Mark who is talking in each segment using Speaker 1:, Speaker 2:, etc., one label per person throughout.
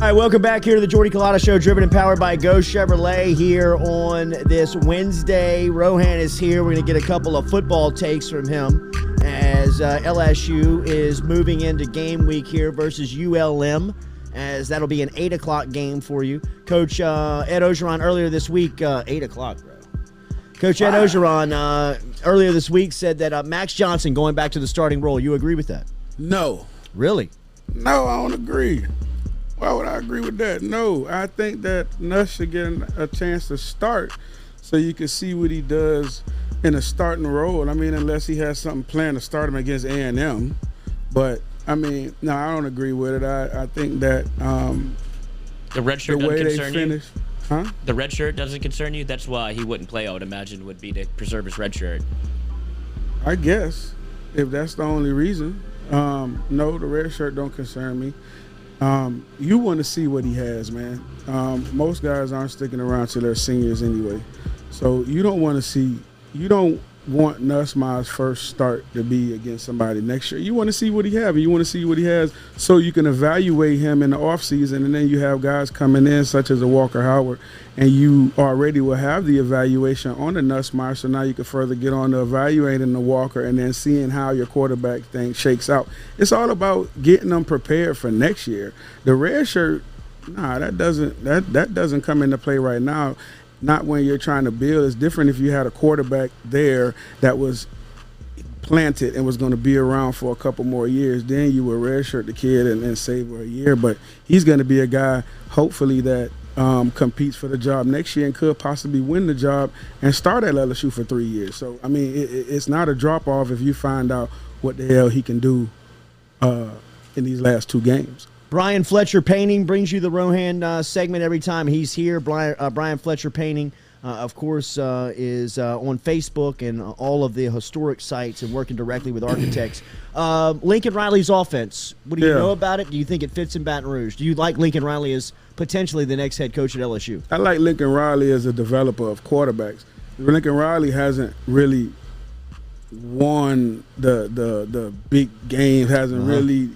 Speaker 1: All right, welcome back here to the Jordy Collada Show, driven and powered by Go Chevrolet here on this Wednesday. Rohan is here. We're going to get a couple of football takes from him as LSU is moving into game week here versus ULM, as that'll be an 8 o'clock game for you. Coach Ed Ogeron earlier this week, 8 o'clock, bro. Coach Ed Ogeron earlier this week said that Max Johnson going back to the starting role. You agree with that?
Speaker 2: No.
Speaker 1: Really?
Speaker 2: No, I don't agree. Why would I agree with that? No, I think that Nuss should get a chance to start so you can see what he does in a starting role. I mean, unless he has something planned to start him against A&M. But, I mean, no, I don't agree with it. I think that
Speaker 3: the red shirt doesn't concern you?
Speaker 2: Huh?
Speaker 3: The red shirt doesn't concern you? That's why he wouldn't play, I would imagine, would be to preserve his red shirt.
Speaker 2: I guess, if that's the only reason. No, the red shirt don't concern me. You want to see what he has, man. Most guys aren't sticking around till they're seniors anyway. So you don't want Nussmeier's first start to be against somebody next year. You want to see what he has, and you want to see what he has so you can evaluate him in the offseason, and then you have guys coming in such as a Walker Howard, and you already will have the evaluation on the Nussmeier, so now you can further get on to evaluating the Walker and then seeing how your quarterback thing shakes out. It's all about getting them prepared for next year. The red shirt, nah, that doesn't come into play right now. Not when you're trying to build. It's different if you had a quarterback there that was planted and was going to be around for a couple more years. Then you would redshirt the kid and save for a year. But he's going to be a guy, hopefully, that competes for the job next year and could possibly win the job and start at LSU for 3 years. So, I mean, it's not a drop-off if you find out what the hell he can do in these last 2 games.
Speaker 1: Brian Fletcher Painting brings you the Rohan segment every time he's here. Brian Fletcher Painting, of course, is on Facebook and all of the historic sites and working directly with architects. Lincoln Riley's offense, what do you know about it? Do you think it fits in Baton Rouge? Do you like Lincoln Riley as potentially the next head coach at LSU?
Speaker 2: I like Lincoln Riley as a developer of quarterbacks. Lincoln Riley hasn't really won the big games, hasn't really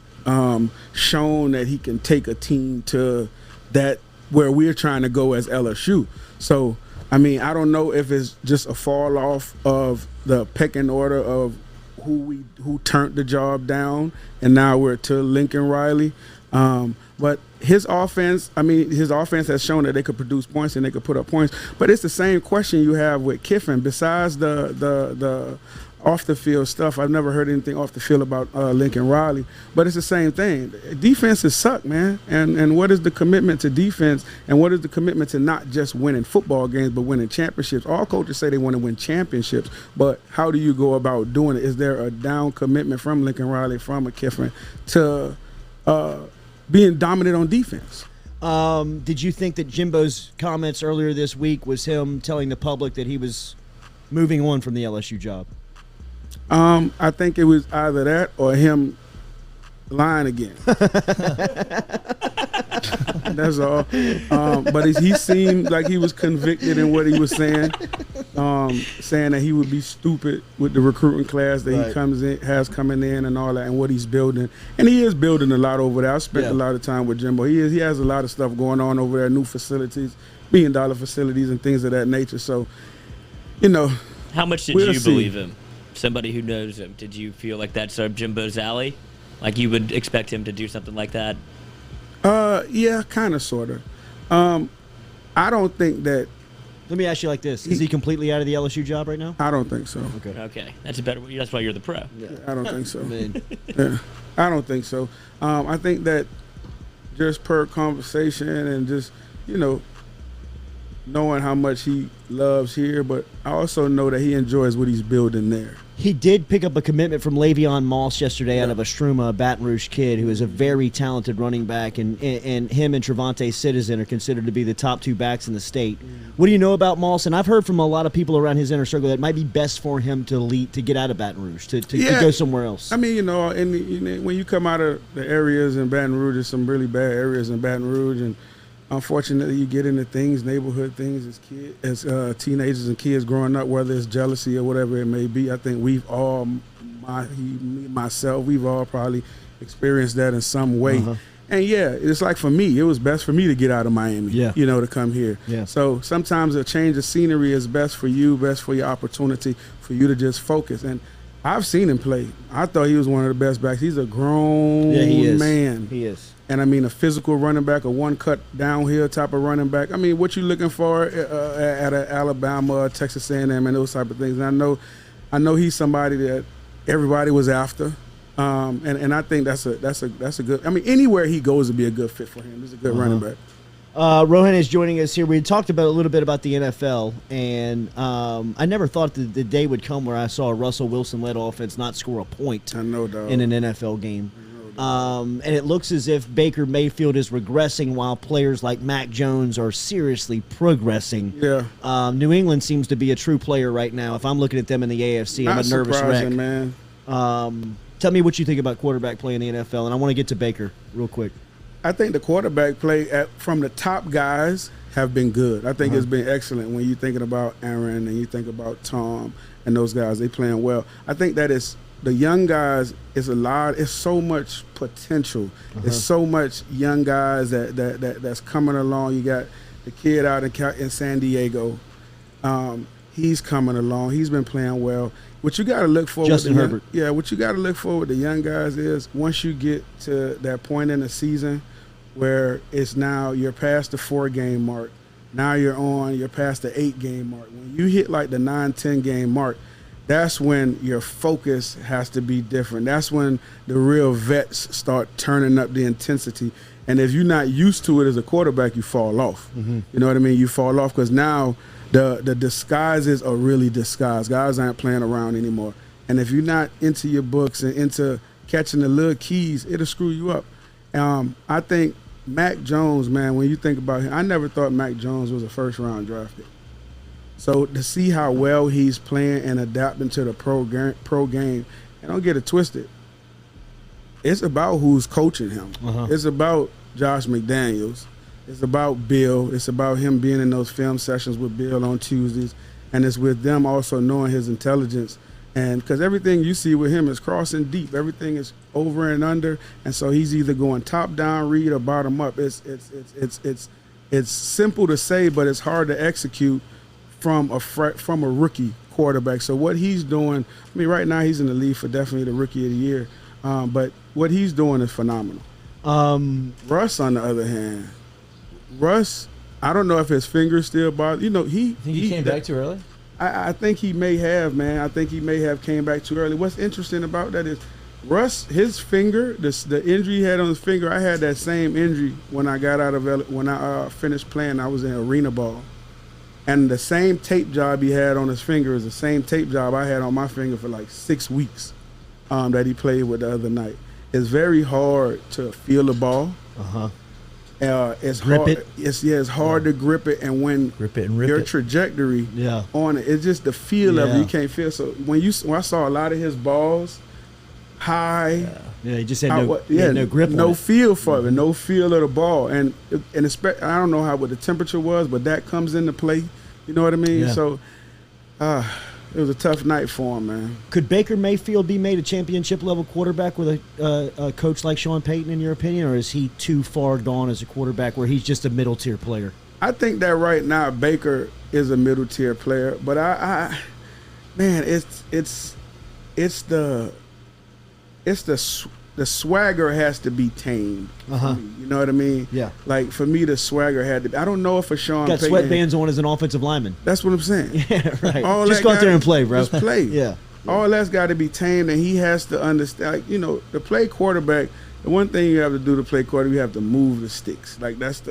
Speaker 2: shown that he can take a team to that where we're trying to go as LSU. So, I mean, I don't know if it's just a fall off of the pecking order of who turned the job down, and now we're to Lincoln Riley. But his offense has shown that they could produce points and they could put up points. But it's the same question you have with Kiffin. Besides the off the field stuff, I've never heard anything off the field about Lincoln Riley, but it's the same thing. Defenses suck, man. And what is the commitment to defense, and what is the commitment to not just winning football games but winning championships? All coaches say they want to win championships, but how do you go about doing it? Is there a down commitment from Lincoln Riley, from a Kiffin, to being dominant on defense?
Speaker 1: Did you think that Jimbo's comments earlier this week was him telling the public that he was moving on from the LSU job?
Speaker 2: I think it was either that or him lying again. That's all. But he seemed like he was convicted in what he was saying, saying that he would be stupid with the recruiting class that he has coming in and all that, and what he's building. And he is building a lot over there. I spent a lot of time with Jimbo. He has a lot of stuff going on over there, new facilities, $1 billion facilities and things of that nature. So, you know.
Speaker 3: How much did you believe him? Somebody who knows him, did you feel like that's Jimbo's alley? Like you would expect him to do something like that?
Speaker 2: Yeah, kind of, sort of. I don't think that.
Speaker 1: Let me ask you like this: is he completely out of the LSU job right now?
Speaker 2: I don't think so.
Speaker 3: Okay, that's a better. That's why you're the pro.
Speaker 2: Yeah. I don't think so. I don't think so. I think that just per conversation and just knowing how much he loves here, but I also know that he enjoys what he's building there.
Speaker 1: He did pick up a commitment from Le'Veon Moss yesterday out of Astruma, a Baton Rouge kid who is a very talented running back, and him and Trevante Citizen are considered to be the top 2 backs in the state. What do you know about Moss? And I've heard from a lot of people around his inner circle that it might be best for him to get out of Baton Rouge, to go somewhere else.
Speaker 2: I mean, when you come out of the areas in Baton Rouge, there's some really bad areas in Baton Rouge, and unfortunately, you get into things, neighborhood things, as teenagers and kids growing up, whether it's jealousy or whatever it may be. I think we've all, we've all probably experienced that in some way. And yeah, it's like for me, it was best for me to get out of Miami, to come here.
Speaker 1: Yeah.
Speaker 2: So sometimes a change of scenery is best for you, best for your opportunity, for you to just focus. And I've seen him play. I thought he was one of the best backs. He's a grown man.
Speaker 1: He is.
Speaker 2: And I mean, a physical running back, a one-cut downhill type of running back. I mean, what you looking for at a Alabama, Texas A&M, and those type of things. And I know he's somebody that everybody was after. And I think that's a good. I mean, anywhere he goes would be a good fit for him. He's a good running back.
Speaker 1: Rohan is joining us here. We talked a little bit about the NFL, and I never thought that the day would come where I saw a Russell Wilson-led offense not score a point in an NFL game. And it looks as if Baker Mayfield is regressing while players like Mac Jones are seriously progressing.
Speaker 2: Yeah.
Speaker 1: New England seems to be a true player right now. If I'm looking at them in the AFC, I'm a nervous wreck.
Speaker 2: Man.
Speaker 1: Tell me what you think about quarterback play in the NFL, and I want to get to Baker real quick.
Speaker 2: I think the quarterback play from the top guys have been good. I think it's been excellent when you're thinking about Aaron and you think about Tom and those guys. They playing well. I think that is the young guys is a lot. It's so much potential. It's so much young guys that's coming along. You got the kid out in San Diego. He's coming along. He's been playing well. What you got to look for,
Speaker 1: Justin Herbert.
Speaker 2: What you got to look for with the young guys is once you get to that point in the season where it's now you're past the 4-game mark, now you're past the 8-game mark. When you hit like the 9-10 game mark, that's when your focus has to be different. That's when the real vets start turning up the intensity. And if you're not used to it as a quarterback, you fall off. You know what I mean? You fall off because now the disguises are really disguised. Guys aren't playing around anymore. And if you're not into your books and into catching the little keys, it'll screw you up. I think Mac Jones, man, when you think about him, I never thought Mac Jones was a first-round draft pick. So to see how well he's playing and adapting to the pro game, and don't get it twisted, it's about who's coaching him. It's about Josh McDaniels. It's about Bill. It's about him being in those film sessions with Bill on Tuesdays, and it's with them also knowing his intelligence. And because everything you see with him is crossing deep, everything is over and under, and so he's either going top down read or bottom up. It's simple to say, but it's hard to execute from a rookie quarterback. So what he's doing, I mean, right now he's in the lead for definitely the rookie of the year, but what he's doing is phenomenal. Russ, on the other hand. Russ, I don't know if his fingers still bother. You know, he
Speaker 1: came back too early?
Speaker 2: I think he may have, man. I think he may have came back too early. What's interesting about that is Russ, his finger, the injury he had on his finger, I had that same injury when I got out of when I finished playing. I was in arena ball. And the same tape job he had on his finger is the same tape job I had on my finger for like 6 weeks that he played with the other night. It's very hard to feel the ball. It's hard. It's hard to grip it, and when your trajectory on it, it's just the feel of it. You can't feel. So when I saw a lot of his balls high,
Speaker 1: he just had no grip,
Speaker 2: no feel for it, no feel of the ball, and I don't know what the temperature was, but that comes into play. You know what I mean? So it was a tough night for him, man.
Speaker 1: Could Baker Mayfield be made a championship-level quarterback with a coach like Sean Payton, in your opinion, or is he too far gone as a quarterback where he's just a middle-tier player?
Speaker 2: I think that right now Baker is a middle-tier player, but man, it's the swagger has to be tamed. You know what I mean?
Speaker 1: Yeah.
Speaker 2: Like, for me, the swagger had to be. I don't know if for Sean
Speaker 1: Payton.
Speaker 2: Got
Speaker 1: sweatbands on as an offensive lineman.
Speaker 2: That's what I'm saying.
Speaker 1: Yeah, right. Just go out there and play, bro.
Speaker 2: Just play.
Speaker 1: Yeah.
Speaker 2: All that's got to be tamed, and he has to understand. Like, you know, to play quarterback, the one thing you have to do to play quarterback, you have to move the sticks. Like, that's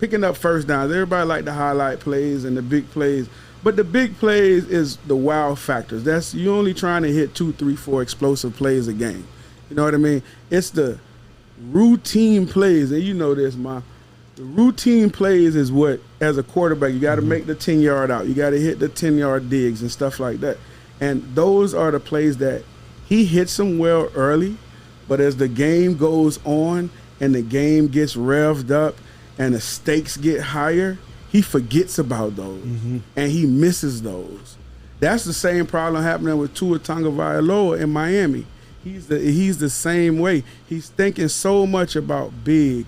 Speaker 2: picking up first downs. Everybody like the highlight plays and the big plays. But the big plays is the wow factors. You're only trying to hit 2, 3, 4 explosive plays a game. You know what I mean? It's the routine plays, and you know this, the routine plays is what, as a quarterback, you got to make the 10-yard out. You got to hit the 10-yard digs and stuff like that. And those are the plays that he hits them well early, but as the game goes on and the game gets revved up and the stakes get higher, he forgets about those, and he misses those. That's the same problem happening with Tua Tagovailoa in Miami. He's the same way. He's thinking so much about big,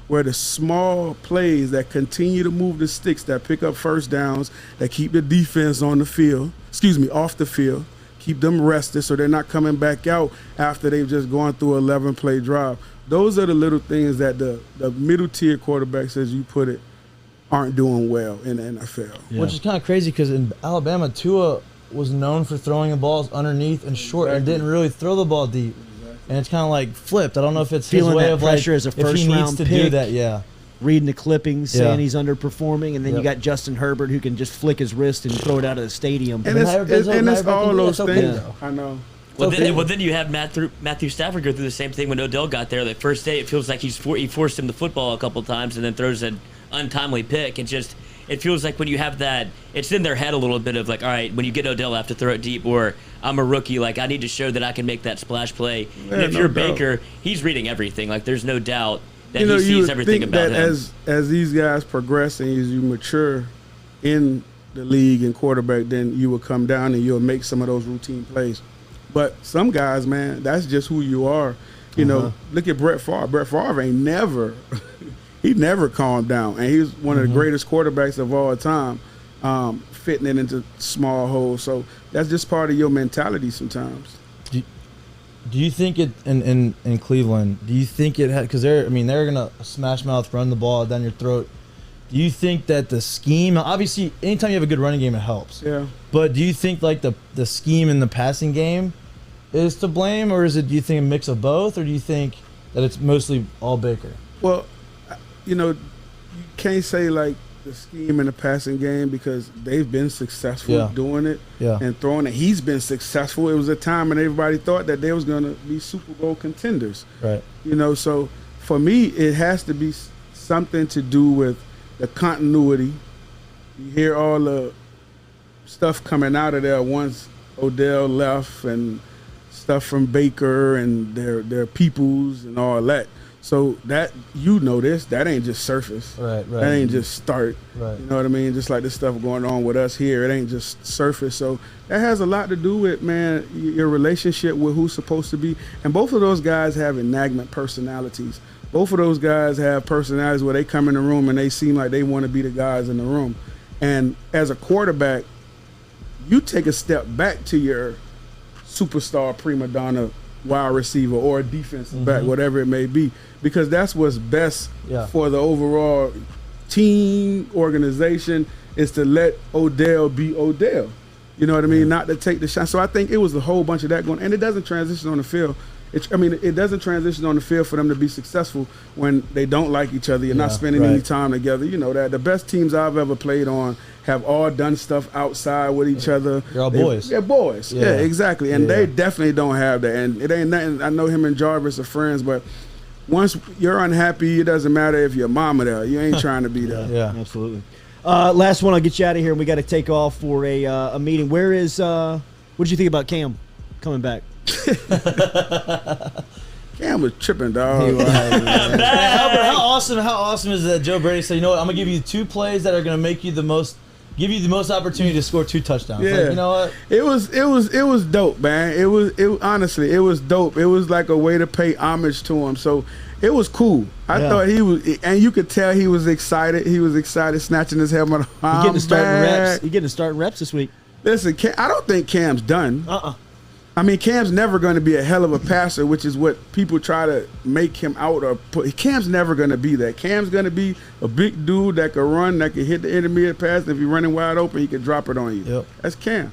Speaker 2: where the small plays that continue to move the sticks, that pick up first downs, that keep the defense off the field, keep them rested so they're not coming back out after they've just gone through an 11-play drive. Those are the little things that the middle-tier quarterbacks, as you put it, aren't doing well in the NFL.
Speaker 4: Yeah. Which is kind of crazy because in Alabama, Tua was known for throwing the balls underneath and short and didn't really throw the ball deep. And it's kind of like flipped. I don't know if it's
Speaker 1: feeling
Speaker 4: his way
Speaker 1: that
Speaker 4: of
Speaker 1: pressure
Speaker 4: like
Speaker 1: as a
Speaker 4: if he
Speaker 1: first
Speaker 4: needs
Speaker 1: round
Speaker 4: to
Speaker 1: pick,
Speaker 4: do that. Yeah,
Speaker 1: reading the clippings, saying
Speaker 4: Yeah.
Speaker 1: he's underperforming, and then you got Justin Herbert who can just flick his wrist and throw it out of the stadium.
Speaker 2: And it's all those things.
Speaker 4: Yeah.
Speaker 2: I know.
Speaker 3: Well, then you have Matthew Stafford go through the same thing when Odell got there. The first day, it feels like he forced him the football a couple times and then throws an untimely pick. It feels like when you have that, it's in their head a little bit of like, all right, when you get Odell, I have to throw it deep, or I'm a rookie, like I need to show that I can make that splash play.
Speaker 2: Yeah,
Speaker 3: and if
Speaker 2: no
Speaker 3: you're
Speaker 2: doubt.
Speaker 3: Baker, he's reading everything. Like there's no doubt that
Speaker 2: You know,
Speaker 3: he
Speaker 2: you
Speaker 3: sees
Speaker 2: would
Speaker 3: everything
Speaker 2: think
Speaker 3: about
Speaker 2: that
Speaker 3: him.
Speaker 2: as these guys progress and as you mature in the league and quarterback, then you will come down and you'll make some of those routine plays. But some guys, man, that's just who you are. You know, look at Brett Favre. Brett Favre ain't never he never calmed down, and he's one of the greatest quarterbacks of all time, fitting it into small holes. So that's just part of your mentality sometimes.
Speaker 4: Do you think it in Cleveland? Do you think it had because they're gonna smash mouth run the ball down your throat? Do you think that the scheme, obviously, anytime you have a good running game, it helps.
Speaker 2: Yeah.
Speaker 4: But do you think like the scheme in the passing game is to blame, or do you think a mix of both, or do you think that it's mostly all Baker?
Speaker 2: Well, you know, you can't say like the scheme in the passing game because they've been successful doing it and throwing it. He's been successful. It was a time when everybody thought that they was going to be Super Bowl contenders.
Speaker 4: Right.
Speaker 2: You know, so for me, it has to be something to do with the continuity. You hear all the stuff coming out of there once Odell left and stuff from Baker and their peoples and all that. So that, that ain't just surface.
Speaker 4: Right.
Speaker 2: That ain't just start.
Speaker 4: Right.
Speaker 2: You know what I mean? Just like this stuff going on with us here, it ain't just surface. So that has a lot to do with, man, your relationship with who's supposed to be. And both of those guys have enagment personalities. Both of those guys have personalities where they come in the room and they seem like they want to be the guys in the room. And as a quarterback, you take a step back to your superstar prima donna wide receiver or a defensive back, whatever it may be, because that's what's best for the overall team organization is to let Odell be Odell. You know what I mean? Not to take the shot. So I think it was a whole bunch of that going, and it doesn't transition on the field. It doesn't transition on the field for them to be successful when they don't like each other. You're not spending any time together. You know that. The best teams I've ever played on have all done stuff outside with each other.
Speaker 4: They're all boys.
Speaker 2: They're boys. Yeah, exactly. And they definitely don't have that. And it ain't nothing. I know him and Jarvis are friends, but once you're unhappy, it doesn't matter if your mama there. You ain't trying to be there.
Speaker 4: Yeah,
Speaker 1: absolutely. Last one, I'll get you out of here, and we got to take off for a meeting. Where is? What did you think about Cam coming back?
Speaker 2: Cam was tripping, dog.
Speaker 4: He was, how awesome is that Joe Brady said, you know what, I'm gonna give you 2 plays that are gonna make you give you the most opportunity to score 2 touchdowns.
Speaker 2: Yeah.
Speaker 4: Like, you know what?
Speaker 2: It was dope, man. Honestly, it was dope. It was like a way to pay homage to him. So it was cool. I thought he was, and you could tell he was excited. He was excited, snatching his helmet off.
Speaker 1: He getting to starting reps this week.
Speaker 2: Listen, I don't think Cam's done. I mean, Cam's never going to be a hell of a passer, which is what people try to make him out or put. Cam's never going to be that. Cam's going to be a big dude that can run, that can hit the intermediate pass. If you're running wide open, he can drop it on you.
Speaker 4: Yep.
Speaker 2: That's Cam.